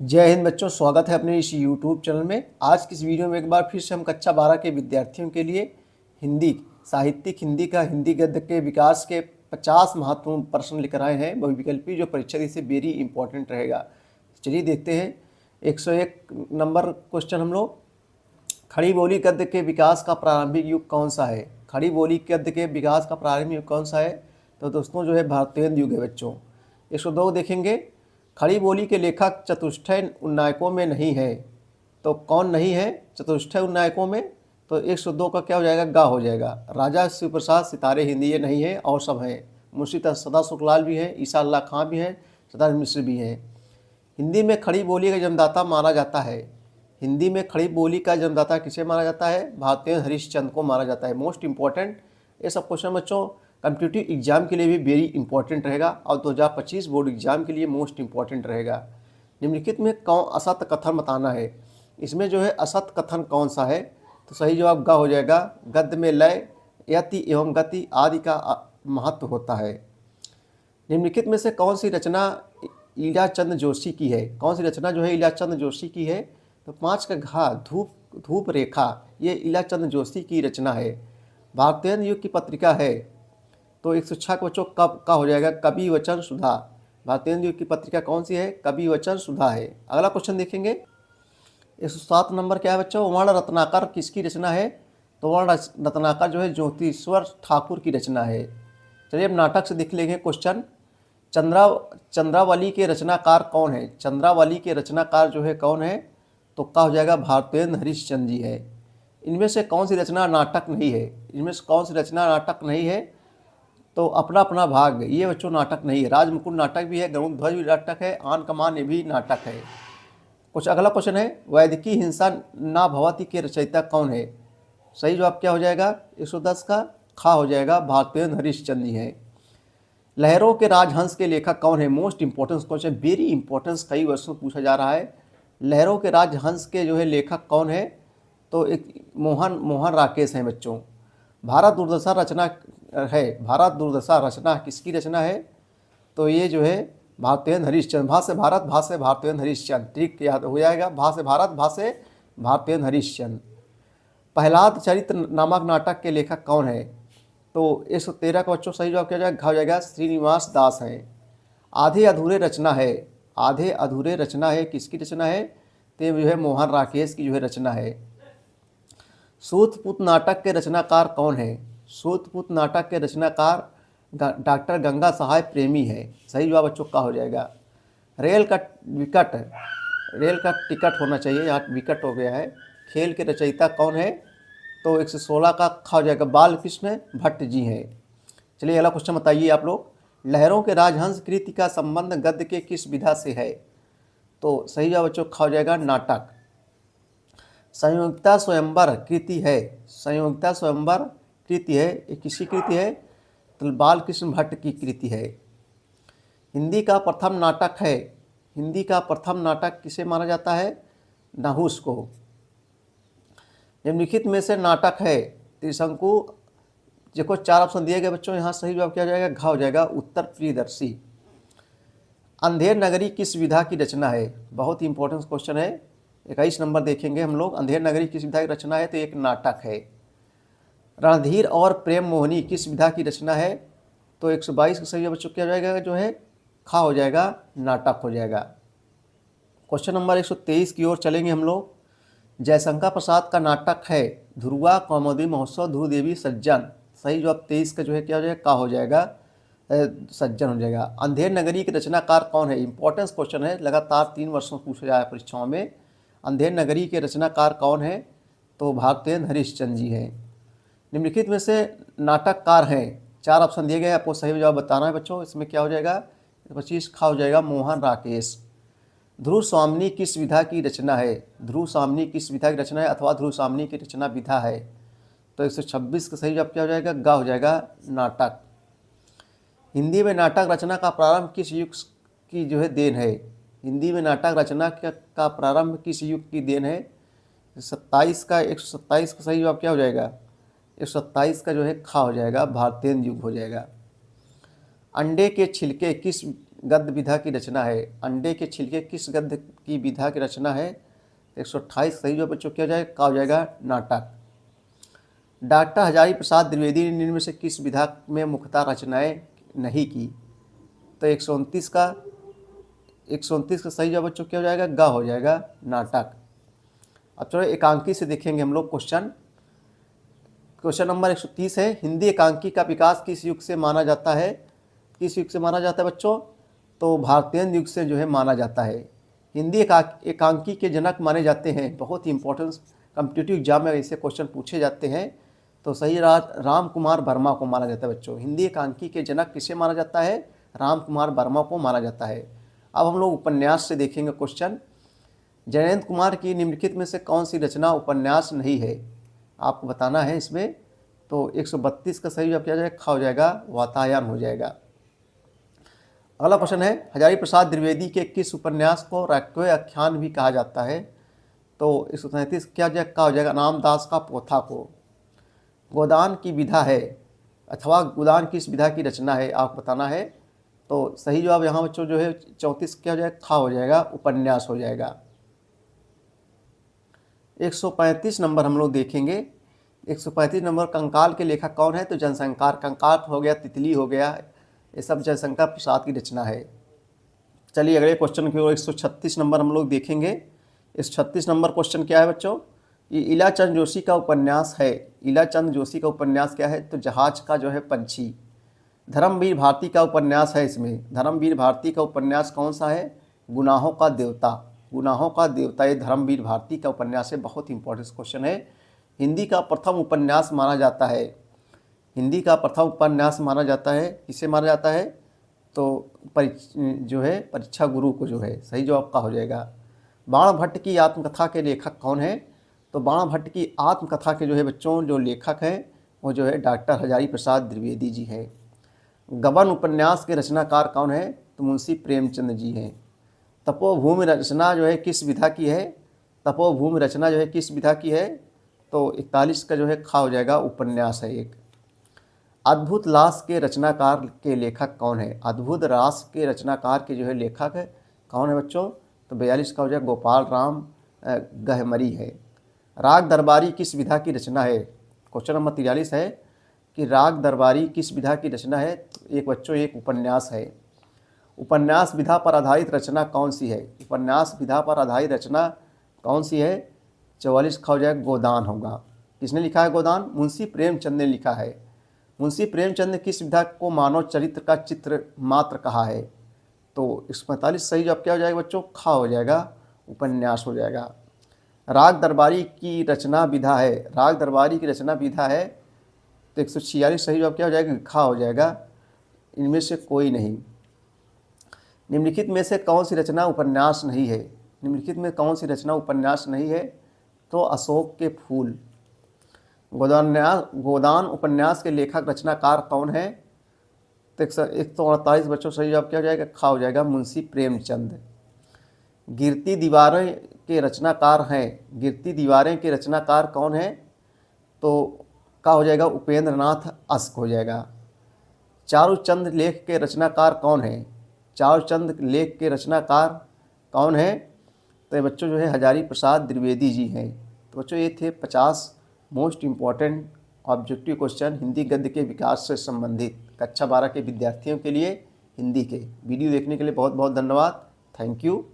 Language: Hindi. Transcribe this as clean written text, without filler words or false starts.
जय हिंद बच्चों, स्वागत है अपने इस यूट्यूब चैनल में। आज की इस वीडियो में एक बार फिर से हम कक्षा 12 के विद्यार्थियों के लिए हिंदी साहित्यिक हिंदी का हिंदी गद्य के विकास के 50 महत्वपूर्ण प्रश्न लेकर आए हैं। बहुविकल्पी जो परीक्षा से वेरी इंपॉर्टेंट रहेगा। चलिए देखते हैं। 101 नंबर क्वेश्चन हम लोग, खड़ी बोली गद्य के विकास का प्रारंभिक युग कौन सा है? खड़ी बोली गद्य के विकास का प्रारंभिक युग कौन सा है? तो दोस्तों जो है भारतेंदु युग है बच्चों। 102 देखेंगे, खड़ी बोली के लेखक चतुष्टय उन्नायकों में नहीं है। तो कौन नहीं है चतुष्टय उन्नायकों में? तो 102 का क्या हो जाएगा? गा हो जाएगा। राजा शिवप्रसाद सितारे हिंदी ये नहीं है और सब हैं। मुंशी सदा सुखलाल भी हैं, ईसा अल्लाह खां भी हैं, सदा मिश्र भी हैं। हिंदी में खड़ी बोली का जन्मदाता माना जाता है। हिंदी में खड़ी बोली का जन्मदाता किसे माना जाता है? भारतेंदु हरिश्चंद्र को माना जाता है। मोस्ट इंपॉर्टेंट ये सब क्वेश्चन बच्चों कॉम्पिटिटिव एग्जाम के लिए भी वेरी इंपॉर्टेंट रहेगा और 2025 बोर्ड एग्जाम के लिए मोस्ट इंपॉर्टेंट रहेगा। निम्नलिखित में कौन असत्य कथन बताना है? इसमें जो है असत्य कथन कौन सा है? तो सही जवाब ग हो जाएगा। गद्य में लय, यति एवं गति आदि का महत्व होता है। निम्नलिखित में से कौन सी रचना ईलाचंद जोशी की है? कौन सी रचना जो है ईलाचंद जोशी की है? तो 5 का घा धूप रेखा, ये ईलाचंद जोशी की रचना है। भारतेंदु युग की पत्रिका है। तो 106 के बच्चों कब का हो जाएगा? कवि वचन सुधा। भारतेंदु युग की पत्रिका कौन सी है? कवि वचन सुधा है। अगला क्वेश्चन देखेंगे। 107 नंबर क्या है बच्चों? वर्ण रत्नाकर किसकी रचना है? तो वर्ण रत्नाकर जो है ज्योतिश्वर ठाकुर की रचना है। चलिए अब नाटक से देख लेंगे क्वेश्चन। चंद्रावली के रचनाकार कौन है? चंद्रावली के रचनाकार जो है कौन है? तो क्या हो जाएगा? भारतेंदु हरिश्चंद्र जी है। इनमें से कौन सी रचना नाटक नहीं है? इनमें से कौन सी रचना नाटक नहीं है? तो अपना अपना भाग, ये बच्चों नाटक नहीं है। राजमुकुट नाटक भी है, गरुड़ ध्वज भी नाटक है, आन कमान ये भी नाटक है। कुछ अगला क्वेश्चन है, वैदिकी हिंसा ना भवती के रचयिता कौन है? सही जवाब क्या हो जाएगा? 110 का खा हो जाएगा। भारतेंदु हरिश्चंद्र जी हैं। लहरों के राजहंस के लेखक कौन है? Most important question, very importance, कई वर्षों पूछा जा रहा है। लहरों के राजहंस के जो है लेखक कौन है? तो एक मोहन राकेश हैं बच्चों। भारत दुर्दशा रचना है। भारत दुर्दशा रचना किसकी रचना है? तो ये जो है भारतेंदु हरिश्चंद्र। भा से भारत, भा से भारतेंदु हरिश्चंद्र, ठीक याद हो जाएगा। भा से भारत, भा से भारतेंदु हरिश्चंद्र। प्रहलाद चरित्र नामक नाटक के लेखक कौन है? तो 113 का बच्चों सही जवाब क्या हो जाएगा? श्रीनिवास दास हैं। आधे अधूरे रचना है। आधे अधूरे रचना है किसकी रचना है? तो जो है मोहन राकेश की जो है रचना है। सूतपुत नाटक के रचनाकार कौन है? सूतपुत नाटक के रचनाकार डॉक्टर गंगा सहाय प्रेमी है। सही जवाब बच्चों का हो जाएगा। रेल का टिकट होना चाहिए, यहाँ विकट हो गया है। खेल के रचयिता कौन है? तो 116 का खा हो जाएगा। बालकृष्ण भट्ट जी हैं। चलिए अगला क्वेश्चन बताइए आप लोग। लहरों के राजहंस कृति का संबंध गद्य के किस विधा से है? तो सही जवाब बच्चों खा हो जाएगा नाटक। संयोगिता स्वयंवर कृति है। संयोगिता स्वयंवर कृति है, ये किसकी कृति है? तो बालकृष्ण भट्ट की कृति है। हिंदी का प्रथम नाटक है। हिंदी का प्रथम नाटक किसे माना जाता है? नहुस को। निम्नलिखित में से नाटक है त्रिशंकु। देखो 4 ऑप्शन दिए गए बच्चों, यहाँ सही जवाब क्या हो जाएगा? घा हो जाएगा। उत्तर प्रियदर्शी। अंधेर नगरी किस विधा की रचना है? बहुत ही इंपॉर्टेंट क्वेश्चन है। 21 नंबर देखेंगे हम लोग। अंधेर नगरी किस विधा की रचना है? तो एक नाटक है। रणधीर और प्रेम मोहिनी किस विधा की रचना है? तो 122 का सही बच्चों क्या हो जाएगा? जो है खा हो जाएगा, नाटक हो जाएगा। क्वेश्चन नंबर 123 की ओर चलेंगे हम लोग। जयशंकर प्रसाद का नाटक है ध्रुवा कौमुदी महोत्सव ध्रुव देवी सज्जन। सही जवाब 23 का जो है क्या हो जाएगा? का हो जाएगा, सज्जन हो जाएगा। अंधेर नगरी के रचनाकार कौन है? इंपॉर्टेंस क्वेश्चन है, लगातार 3 वर्षों पूछा जाए परीक्षाओं में। अंधेर नगरी के रचनाकार कौन है? तो भारतेंदु हरिश्चंद्र जी हैं। निम्नलिखित में से नाटककार हैं। 4 ऑप्शन दिए गए, आपको सही जवाब बताना है बच्चों। इसमें क्या हो जाएगा? 25 खा हो जाएगा। मोहन राकेश। ध्रुव स्वामिनी किस विधा की रचना है? ध्रुव स्वामिनी किस विधा की रचना है अथवा ध्रुव स्वामिनी की रचना विधा है? तो 126 का सही जवाब क्या हो जाएगा? गा हो जाएगा, नाटक। हिंदी में नाटक रचना का प्रारंभ किस युग की जो है देन है? हिंदी में नाटक रचना का प्रारंभ किस युग की देन है? 127 का सही जवाब क्या हो जाएगा? 127 का जो है खा हो जाएगा, भारतेंदु युग हो जाएगा। अंडे के छिलके किस गद्य विधा की रचना है? अंडे के छिलके किस गद्य की विधा की रचना है? 128 सही जो बच्चों क्या हो जाएगा? का हो जाएगा नाटक। डॉक्टर हजारी प्रसाद द्विवेदी ने निम्न में से किस विधा में मुख्यतः रचनाएं नहीं की? तो 129 का सही जवाब बच्चों क्या हो जाएगा? ग हो जाएगा नाटक। अब चलो एकांकी से देखेंगे हम लोग क्वेश्चन नंबर 130 है, हिंदी एकांकी का विकास किस युग से माना जाता है? किस युग से माना जाता है बच्चों? तो भारतीय युग से जो है माना जाता है। हिंदी एकांकी के जनक माने जाते हैं, बहुत ही इंपॉर्टेंट कॉम्पिटिटिव एग्जाम में ऐसे क्वेश्चन पूछे जाते हैं। तो सही राम कुमार वर्मा को माना जाता है बच्चों। हिंदी एकांकी के जनक किसे माना जाता है? राम कुमार वर्मा को माना जाता है। अब हम लोग उपन्यास से देखेंगे क्वेश्चन। जयंत कुमार की निम्नलिखित में से कौन सी रचना उपन्यास नहीं है? आपको बताना है इसमें। तो 132 का सही जवाब क्या हो जाएगा? ख हो जाएगा, वातायन हो जाएगा। अगला क्वेश्चन है, हजारी प्रसाद द्विवेदी के किस उपन्यास को राष्ट्रीय आख्यान भी कहा जाता है? तो 137 क्या हो जाएगा? का हो जाएगा, रामदास का पोथा को। गोदान की विधा है अथवा गोदान किस विधा की रचना है? आप बताना है। तो सही जवाब यहाँ बच्चों जो है 34 क्या हो जाएगा? खा हो जाएगा, उपन्यास हो जाएगा। 135 नंबर हम लोग देखेंगे। 135 नंबर, कंकाल के लेखक कौन है? तो जनशंकर। कंकाल हो गया, तितली हो गया, ये सब जनशंकर प्रसाद की रचना है। चलिए अगले क्वेश्चन की ओर 136 नंबर हम लोग देखेंगे। इस 36 नंबर क्वेश्चन क्या है बच्चों? ये इलाचंद जोशी का उपन्यास है। इलाचंद जोशी का उपन्यास क्या है? तो जहाज का जो है पंछी। धर्मवीर भारती का उपन्यास है इसमें। धर्मवीर भारती का उपन्यास कौन सा है? गुनाहों का देवता। गुनाहों का देवता ये धर्मवीर भारती का उपन्यास है, बहुत इंपॉर्टेंट क्वेश्चन है। हिंदी का प्रथम उपन्यास माना जाता है। हिंदी का प्रथम उपन्यास माना जाता है, किसे माना जाता है? तो जो है परीक्षा गुरु को जो है। सही जवाब का हो जाएगा। बाण भट्ट की आत्मकथा के लेखक कौन है? तो बाण भट्ट की आत्मकथा के जो है बच्चों जो लेखक हैं वो जो है डॉक्टर हजारी प्रसाद द्विवेदी जी हैं। गबन उपन्यास के रचनाकार कौन है? तो मुंशी प्रेमचंद जी हैं। तपोभूमि रचना जो है किस विधा की है? तपोभूमि रचना जो है किस विधा की है? तो 41 का जो है खा हो जाएगा, उपन्यास है एक। अद्भुत लास के रचनाकार के लेखक कौन है? अद्भुत रास के रचनाकार के जो है लेखक है कौन है बच्चों? तो 42 का हो जाएगा गोपाल राम गहमरी है। राग दरबारी किस विधा की रचना है? क्वेश्चन नंबर 43 है कि राग दरबारी किस विधा की रचना है? तो एक बच्चों एक उपन्यास है। उपन्यास विधा पर आधारित रचना कौन सी है? उपन्यास विधा पर आधारित रचना कौन सी है? 44 का हो जाएगा गोदान होगा। किसने लिखा है गोदान? मुंशी प्रेमचंद ने लिखा है। मुंशी प्रेमचंद ने किस विधा को मानव चरित्र का चित्र मात्र कहा है? तो 145 सही जवाब क्या हो जाएगा बच्चों? खा हो जाएगा, उपन्यास हो जाएगा। राग दरबारी की रचना विधा है। राग दरबारी की रचना विधा है तो 146 सही जवाब क्या हो जाएगा? खा हो जाएगा। इनमें से कोई नहीं। निम्नलिखित में से कौन सी रचना उपन्यास नहीं है? निम्नलिखित में कौन सी रचना उपन्यास नहीं है? तो अशोक के फूल। गोदान उपन्यास के लेखक रचनाकार कौन है? तो 148 बच्चों सही जवाब क्या हो जाएगा? खा हो जाएगा, मुंशी प्रेमचंद। गिरती दीवारें के रचनाकार हैं। गिरती दीवारें के रचनाकार कौन है? तो का हो जाएगा, उपेंद्र नाथ अश्क हो जाएगा। चारुचंद लेख के रचनाकार कौन है? चारुचंद लेख के रचनाकार कौन है? तो ये बच्चों जो है हजारी प्रसाद द्विवेदी जी हैं। तो बच्चों ये थे 50 most important objective question Hindi गद्य के विकास से संबंधित कक्षा 12 के विद्यार्थियों के लिए हिंदी के। वीडियो देखने के लिए बहुत बहुत धन्यवाद। Thank you.